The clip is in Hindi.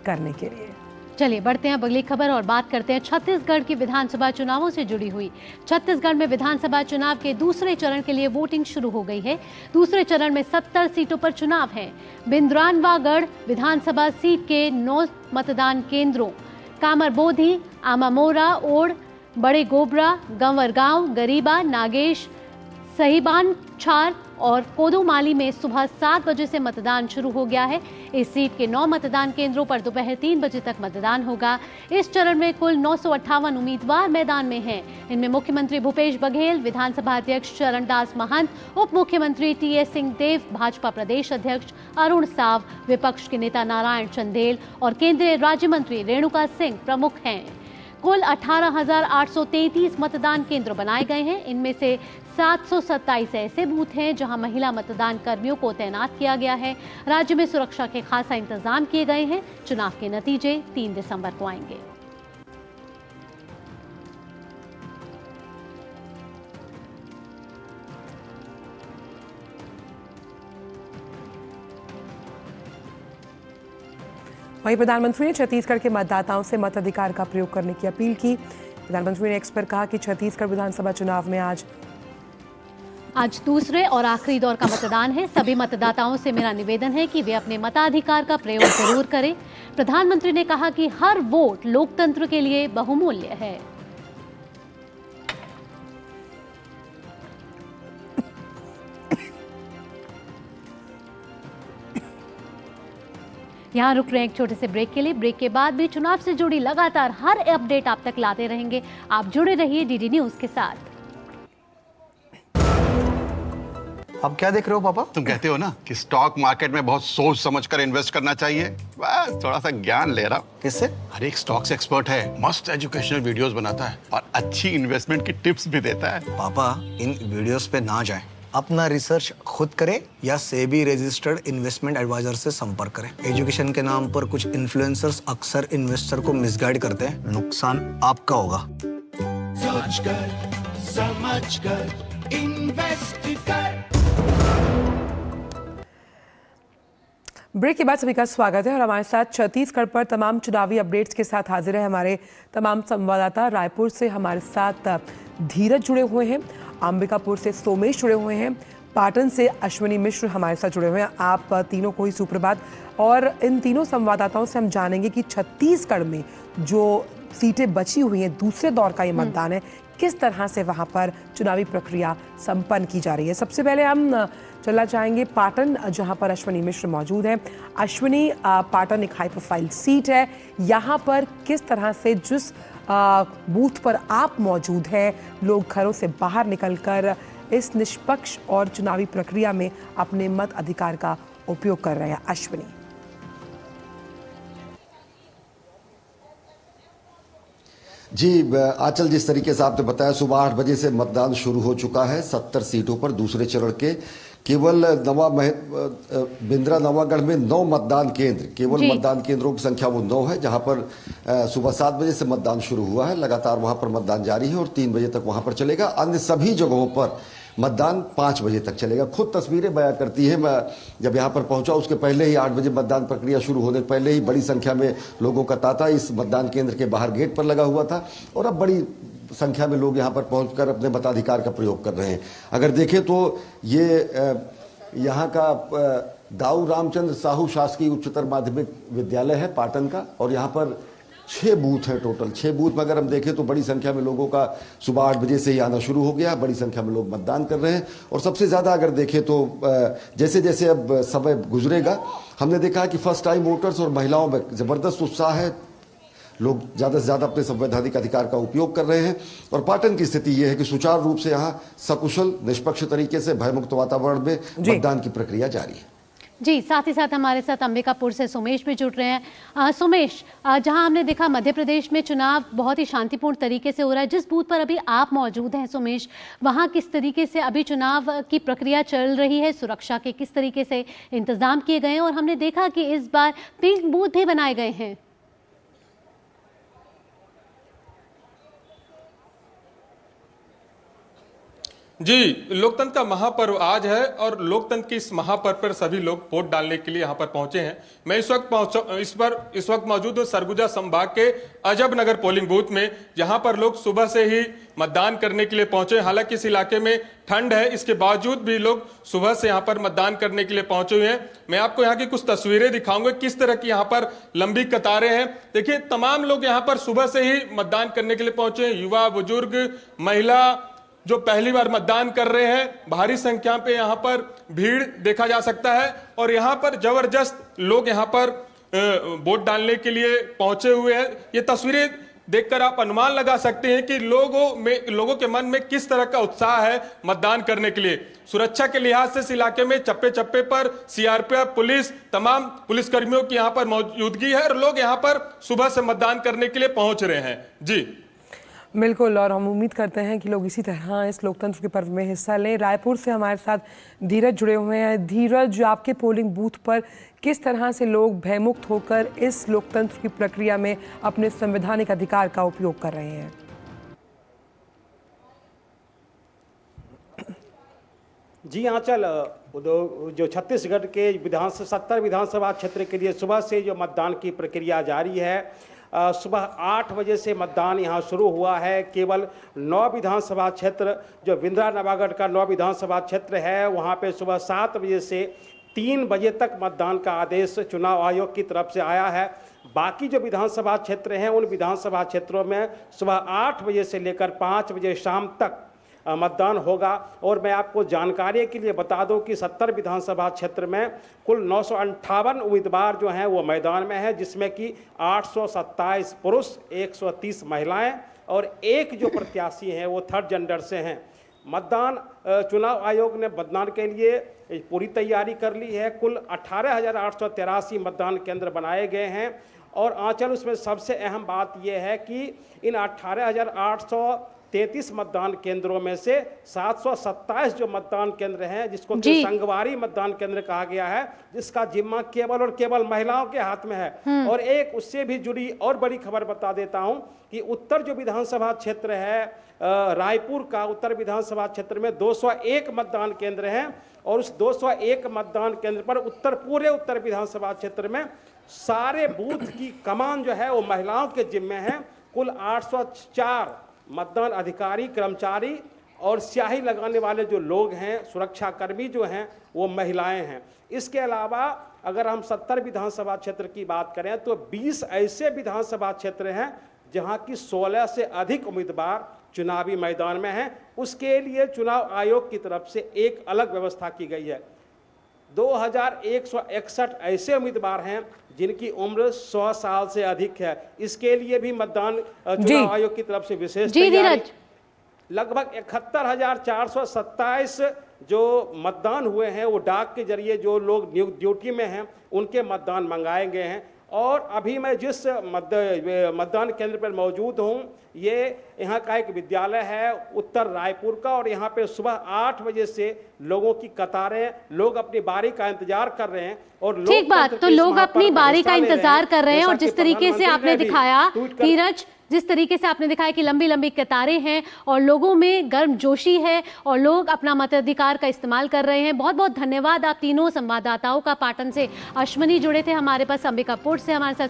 करने के लिए। चलिए बढ़ते हैं अगली खबर और बात करते हैं छत्तीसगढ़ की विधानसभा चुनावों से जुड़ी हुई। छत्तीसगढ़ में विधानसभा चुनाव के दूसरे चरण के लिए वोटिंग शुरू हो गई है। दूसरे चरण में 70 सीटों पर चुनाव है। बिंद्रानवागढ़ विधानसभा सीट के 9 मतदान केंद्रों कामरबोधी, आमामोरा, ओड़, बड़े गोबरा, गंवरगांव, गरीबा, नागेश, सहीबान छार और कोदोमाली में सुबह 7 बजे से मतदान शुरू हो गया है। इस सीट के 9 मतदान केंद्रों पर दोपहर 3 बजे तक मतदान होगा। इस चरण में कुल 958 उम्मीदवार मैदान में हैं। इनमें मुख्यमंत्री भूपेश बघेल, विधानसभा अध्यक्ष चरणदास महंत, उप मुख्यमंत्री टीएस सिंहदेव, भाजपा प्रदेश अध्यक्ष अरुण साव, विपक्ष के नेता नारायण चंदेल और केंद्रीय राज्य मंत्री रेणुका सिंह प्रमुख हैं। कुल 18,833 मतदान केंद्र बनाए गए हैं। इनमें से 727 ऐसे बूथ हैं जहां महिला मतदान कर्मियों को तैनात किया गया है। राज्य में सुरक्षा के खासा इंतजाम किए गए हैं। चुनाव के नतीजे 3 दिसंबर को आएंगे। वहीं प्रधानमंत्री ने छत्तीसगढ़ के मतदाताओं से मताधिकार का प्रयोग करने की अपील की। प्रधानमंत्री ने एक्स पर कहा कि छत्तीसगढ़ विधानसभा चुनाव में आज दूसरे और आखिरी दौर का मतदान है। सभी मतदाताओं से मेरा निवेदन है कि वे अपने मताधिकार का प्रयोग जरूर करें। प्रधानमंत्री ने कहा कि हर वोट लोकतंत्र के लिए बहुमूल्य है। यहाँ रुक रहे हैं एक छोटे से ब्रेक के लिए। ब्रेक के बाद भी चुनाव से जुड़ी लगातार हर अपडेट आप तक लाते रहेंगे। आप जुड़े रहिए डीडी न्यूज के साथ। अब क्या देख रहे हो पापा? तुम कहते हो ना कि स्टॉक मार्केट में बहुत सोच समझकर इन्वेस्ट करना चाहिए। बस थोड़ा सा ज्ञान ले रहा हूं। किससे? हर एक स्टॉक्स एक्सपर्ट है, मस्त एजुकेशनल वीडियोस बनाता है और अच्छी इन्वेस्टमेंट की टिप्स भी देता है। पापा इन वीडियोस पे ना जाएं। अपना रिसर्च खुद करें या सेबी रजिस्टर्ड इन्वेस्टमेंट एडवाइजर से संपर्क करें। एजुकेशन के नाम पर कुछ इन्फ्लुएंसर्स अक्सर इन्वेस्टर को मिसगाइड करते हैं। नुकसान आपका होगा। सोच कर समझ कर इन्वेस्ट कर। ब्रेक के बाद सभी का स्वागत है और हमारे साथ छत्तीसगढ़ पर तमाम चुनावी अपडेट्स के साथ हाजिर है हमारे तमाम संवाददाता। रायपुर से हमारे साथ धीरज जुड़े हुए हैं, अंबिकापुर से सोमेश जुड़े हुए हैं, पाटन से अश्विनी मिश्र हमारे साथ जुड़े हुए हैं। आप तीनों को ही सुप्रभात। और इन तीनों संवाददाताओं से हम जानेंगे कि छत्तीसगढ़ में जो सीटें बची हुई हैं, दूसरे दौर का ये मतदान है, किस तरह से वहाँ पर चुनावी प्रक्रिया संपन्न की जा रही है। सबसे पहले हम चलना चाहेंगे पाटन, जहाँ पर अश्विनी मिश्र मौजूद हैं। अश्विनी, पाटन एक हाई प्रोफाइल सीट है, यहाँ पर किस तरह से जिस बूथ पर आप मौजूद हैं, लोग घरों से बाहर निकलकर इस निष्पक्ष और चुनावी प्रक्रिया में अपने मत अधिकार का उपयोग कर रहे हैं? अश्विनी। जी आंचल, जिस तरीके से आपने बताया, सुबह 8 बजे से मतदान शुरू हो चुका है 70 सीटों पर दूसरे चरण के। केवल बिंद्रा नवागढ़ में 9 मतदान केंद्र, केवल मतदान केंद्रों की संख्या वो 9 है, जहां पर सुबह 7 बजे से मतदान शुरू हुआ है। लगातार वहां पर मतदान जारी है और 3 बजे तक वहां पर चलेगा। अन्य सभी जगहों पर मतदान 5 बजे तक चलेगा। खुद तस्वीरें बयां करती है, मैं जब यहाँ पर पहुंचा उसके पहले ही 8 बजे मतदान प्रक्रिया शुरू होने के पहले ही बड़ी संख्या में लोगों का तांता इस मतदान केंद्र के बाहर गेट पर लगा हुआ था और अब बड़ी संख्या में लोग यहाँ पर पहुंचकर अपने मताधिकार का प्रयोग कर रहे हैं। अगर देखें तो ये यहाँ का दाऊ रामचंद्र साहू शासकीय उच्चतर माध्यमिक विद्यालय है पाटन का, और यहाँ पर 6 बूथ हैं टोटल। 6 बूथ में अगर हम देखें तो बड़ी संख्या में लोगों का सुबह 8 बजे से ही आना शुरू हो गया। बड़ी संख्या में लोग मतदान कर रहे हैं और सबसे ज़्यादा अगर देखें तो जैसे जैसे अब समय गुजरेगा, हमने देखा है कि फर्स्ट टाइम वोटर्स और महिलाओं में ज़बरदस्त उत्साह है। लोग ज़्यादा से ज़्यादा अपने संवैधानिक अधिकार का उपयोग कर रहे हैं और पाटन की स्थिति यह है कि सुचारू रूप से यहाँ सकुशल निष्पक्ष तरीके से भयमुक्त वातावरण में मतदान की प्रक्रिया जारी है। जी, साथ ही साथ हमारे साथ अंबिकापुर से सोमेश भी जुड़ रहे हैं। सोमेश, जहां हमने देखा मध्य प्रदेश में चुनाव बहुत ही शांतिपूर्ण तरीके से हो रहा है, जिस बूथ पर अभी आप मौजूद हैं सोमेश, वहां किस तरीके से अभी चुनाव की प्रक्रिया चल रही है, सुरक्षा के किस तरीके से इंतजाम किए गए हैं? और हमने देखा कि इस बार पिंक बूथ भी बनाए गए हैं। जी, लोकतंत्र का महापर्व आज है और लोकतंत्र के इस महापर्व पर सभी लोग वोट डालने के लिए यहाँ पर पहुंचे हैं। मैं इस वक्त मौजूद हूँ सरगुजा संभाग के अजब नगर पोलिंग बूथ में, जहां पर लोग सुबह से ही मतदान करने के लिए पहुंचे। हालांकि इस इलाके में ठंड है, इसके बावजूद भी लोग सुबह से यहाँ पर मतदान करने के लिए पहुंचे हुए हैं। मैं आपको यहाँ की कुछ तस्वीरें दिखाऊंगा, किस तरह की यहाँ पर लंबी कतारें हैं। देखिए, तमाम लोग यहाँ पर सुबह से ही मतदान करने के लिए पहुंचे हैं। युवा, बुजुर्ग, महिला जो पहली बार मतदान कर रहे हैं, भारी संख्या पे यहाँ पर भीड़ देखा जा सकता है। और यहाँ पर जबरदस्त लोग यहाँ पर वोट डालने के लिए पहुंचे हुए हैं। ये तस्वीरें देखकर आप अनुमान लगा सकते हैं कि लोगों के मन में किस तरह का उत्साह है मतदान करने के लिए। सुरक्षा के लिहाज से इस इलाके में चप्पे चप्पे पर सीआरपीएफ, पुलिस, तमाम पुलिसकर्मियों की यहाँ पर मौजूदगी है और लोग यहाँ पर सुबह से मतदान करने के लिए पहुंच रहे हैं। जी बिल्कुल, और हम उम्मीद करते हैं कि लोग इसी तरह इस लोकतंत्र के पर्व में हिस्सा लें। रायपुर से हमारे साथ धीरज जुड़े हुए हैं। धीरज, आपके पोलिंग बूथ पर किस तरह से लोग भयमुक्त होकर इस लोकतंत्र की प्रक्रिया में अपने संवैधानिक अधिकार का उपयोग कर रहे हैं? जी आंचल, जो छत्तीसगढ़ के 70 विधानसभा क्षेत्र के लिए सुबह से जो मतदान की प्रक्रिया जारी है, सुबह 8 बजे से मतदान यहाँ शुरू हुआ है। केवल 9 विधानसभा क्षेत्र, जो बिंद्रा नवागढ़ का 9 विधानसभा क्षेत्र है, वहाँ पे सुबह 7 बजे से 3 बजे तक मतदान का आदेश चुनाव आयोग की तरफ से आया है। बाकी जो विधानसभा क्षेत्र हैं, उन विधानसभा क्षेत्रों में सुबह 8 बजे से लेकर 5 बजे शाम तक मतदान होगा। और मैं आपको जानकारी के लिए बता दूं कि 70 विधानसभा क्षेत्र में कुल 958 उम्मीदवार जो हैं वो मैदान में हैं, जिसमें कि 827 पुरुष, 130 महिलाएं और एक जो प्रत्याशी हैं वो थर्ड जेंडर से हैं। चुनाव आयोग ने मतदान के लिए पूरी तैयारी कर ली है। कुल 18,883 मतदान केंद्र बनाए गए हैं। और आंचल, उसमें सबसे अहम बात यह है कि इन 18,833 मतदान केंद्रों में से 727 जो मतदान केंद्र हैं, जिसको संगवारी मतदान केंद्र कहा गया है, जिसका जिम्मा केवल और केवल महिलाओं के हाथ में है। और एक उससे भी जुड़ी और बड़ी खबर बता देता हूं कि उत्तर जो विधानसभा क्षेत्र है, रायपुर का उत्तर विधानसभा क्षेत्र में 201 मतदान केंद्र हैं। और उस 201 मतदान केंद्र पर पूरे उत्तर विधानसभा क्षेत्र में सारे बूथ की कमान जो है वो महिलाओं के जिम्मे है। कुल 804 मतदान अधिकारी, कर्मचारी और स्याही लगाने वाले जो लोग हैं, सुरक्षाकर्मी जो हैं, वो महिलाएं हैं। इसके अलावा अगर हम 70 विधानसभा क्षेत्र की बात करें तो 20 ऐसे विधानसभा क्षेत्र हैं जहां की 16 से अधिक उम्मीदवार चुनावी मैदान में हैं। उसके लिए चुनाव आयोग की तरफ से एक अलग व्यवस्था की गई है। 2161 ऐसे उम्मीदवार हैं जिनकी उम्र 100 साल से अधिक है। इसके लिए भी मतदान चुनाव आयोग की तरफ से विशेष तैयारी। लगभग 71,427 जो मतदान हुए हैं वो डाक के जरिए जो लोग ड्यूटी में हैं उनके मतदान मंगाए गए हैं। और अभी मैं जिस मतदान केंद्र पर मौजूद हूँ, ये यहाँ का एक विद्यालय है उत्तर रायपुर का। और यहाँ पे सुबह 8 बजे से लोगों की कतारें, लोग अपनी बारी का इंतजार कर रहे हैं। और ठीक बात, तो लोग अपनी बारी का इंतजार कर रहे हैं। और जिस तरीके से आपने दिखाया धीरज, जिस तरीके से आपने दिखाया कि लंबी लंबी कतारें हैं और लोगों में गर्मजोशी है और लोग अपना मताधिकार का इस्तेमाल कर रहे हैं। बहुत बहुत धन्यवाद आप तीनों संवाददाताओं का। पाटन से अश्वनी जुड़े थे हमारे पास, अंबिकापुर से हमारे साथ